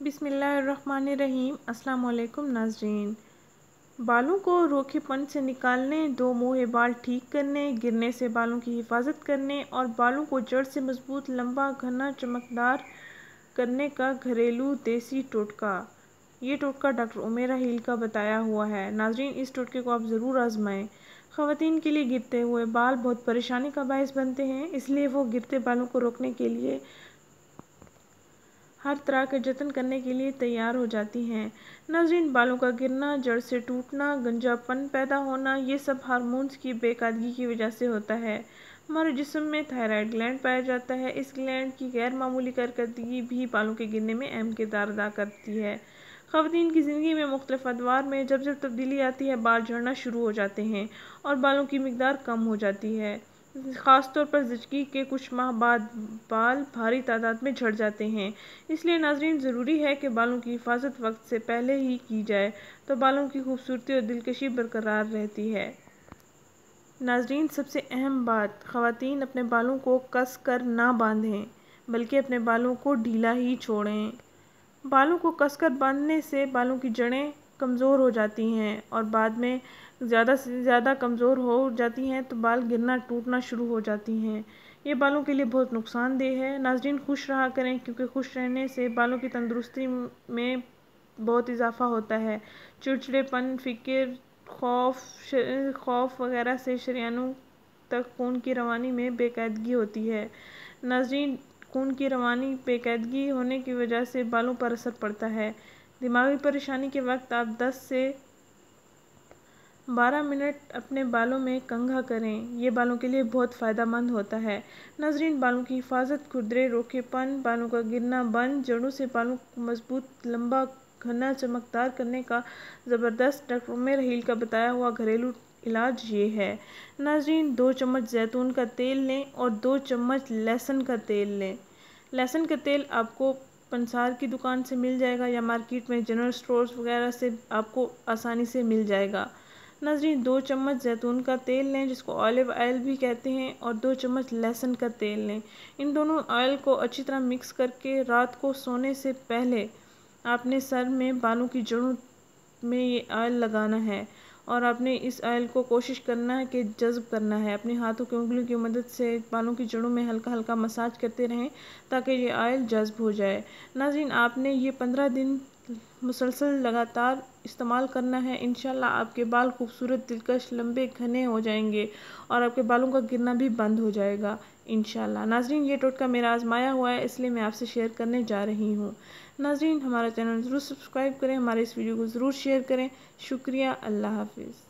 بسم اللہ الرحمن الرحیم۔ السلام علیکم ناظرین۔ بالوں کو روکھے پن سے نکالنے، دو موہے بال ٹھیک کرنے، گرنے سے بالوں کی حفاظت کرنے اور بالوں کو جڑ سے مضبوط، لمبا، گھنا، چمکدار کرنے کا گھریلو دیسی ٹوٹکا۔ یہ ٹوٹکا ڈاکٹر عمیرہ ہیل کا بتایا ہوا ہے۔ ناظرین، اس ٹوٹکے کو آپ ضرور آزمائیں۔ خواتین کے لیے گرتے ہوئے بال بہت پریشانی کا باعث بنتے ہیں، اس لیے وہ گرتے بالوں کو روکنے کے لیے ہر طرح کے جتن کرنے کے لیے تیار ہو جاتی ہیں۔ ناظرین، بالوں کا گرنا، جڑ سے ٹوٹنا، گنجا پن پیدا ہونا، یہ سب ہارمونز کی بے قاعدگی کی وجہ سے ہوتا ہے۔ ہمارے جسم میں تھائرائیڈ گلینڈ پایا جاتا ہے۔ اس گلینڈ کی غیر معمولی کارکردگی بھی بالوں کے گرنے میں اہم کردار ادا کرتی ہے۔ خواتین کی زندگی میں مختلف ادوار میں جب تبدیلی آتی ہے، بال جھڑنا شروع ہو جاتے ہیں اور بالوں کی مقدار کم ہو جاتی ہے۔ خاص طور پر زچگی کے کچھ ماہ بعد بال بھاری تعداد میں جھڑ جاتے ہیں۔ اس لیے ناظرین، ضروری ہے کہ بالوں کی حفاظت وقت سے پہلے ہی کی جائے تو بالوں کی خوبصورتی اور دلکشی برقرار رہتی ہے۔ ناظرین، سب سے اہم بات، خواتین اپنے بالوں کو کس کر نہ باندھیں بلکہ اپنے بالوں کو ڈھیلا ہی چھوڑیں۔ بالوں کو کس کر باندھنے سے بالوں کی جڑیں کمزور ہو جاتی ہیں اور بعد میں زیادہ سے زیادہ کمزور ہو جاتی ہیں تو بال گرنا، ٹوٹنا شروع ہو جاتی ہیں۔ یہ بالوں کے لیے بہت نقصان دہ ہے۔ ناظرین، خوش رہا کریں کیونکہ خوش رہنے سے بالوں کی تندرستی میں بہت اضافہ ہوتا ہے۔ چڑچڑے پن، فکر، خوف وغیرہ سے شریانوں تک خون کی روانی میں بے قاعدگی ہوتی ہے۔ ناظرین، خون کی روانی بے قاعدگی ہونے کی وجہ سے بالوں پر اثر پڑتا ہے۔ دماغی پریشانی کے وقت آپ 10 سے 12 منٹ اپنے بالوں میں کنگھا کریں، یہ بالوں کے لیے بہت فائدہ مند ہوتا ہے۔ ناظرین، بالوں کی حفاظت، کھردرے روکھے پن، بالوں کا گرنا بند، جڑوں سے بالوں کو مضبوط، لمبا، گھنا، چمکدار کرنے کا زبردست ڈاکٹر عمیرہ ہیل کا بتایا ہوا گھریلو علاج یہ ہے۔ ناظرین، 2 چمچ زیتون کا تیل لیں اور 2 چمچ لہسن کا تیل لیں۔ لہسن کا تیل آپ کو پنسار کی دکان سے مل جائے گا یا مارکیٹ میں جنرل اسٹورز وغیرہ سے آپ کو آسانی سے مل جائے گا۔ ناظرین، 2 چمچ زیتون کا تیل لیں جس کو آلیو آئل بھی کہتے ہیں اور 2 چمچ لہسن کا تیل لیں۔ ان دونوں آئل کو اچھی طرح مکس کر کے رات کو سونے سے پہلے آپ نے سر میں، بالوں کی جڑوں میں یہ آئل لگانا ہے اور آپ نے اس آئل کو کوشش کرنا ہے کہ جذب کرنا ہے۔ اپنے ہاتھوں کی انگلیوں کی مدد سے بالوں کی جڑوں میں ہلکا ہلکا مساج کرتے رہیں تاکہ یہ آئل جذب ہو جائے۔ ناظرین، آپ نے یہ 15 دن مسلسل لگاتار استعمال کرنا ہے۔ انشاءاللہ آپ کے بال خوبصورت، دلکش، لمبے، گھنے ہو جائیں گے اور آپ کے بالوں کا گرنا بھی بند ہو جائے گا انشاءاللہ۔ ناظرین، یہ ٹوٹکا میرا آزمایا ہوا ہے اس لیے میں آپ سے شیئر کرنے جا رہی ہوں۔ ناظرین، ہمارا چینل ضرور سبسکرائب کریں، ہمارے اس ویڈیو کو ضرور شیئر کریں۔ شکریہ، اللہ حافظ۔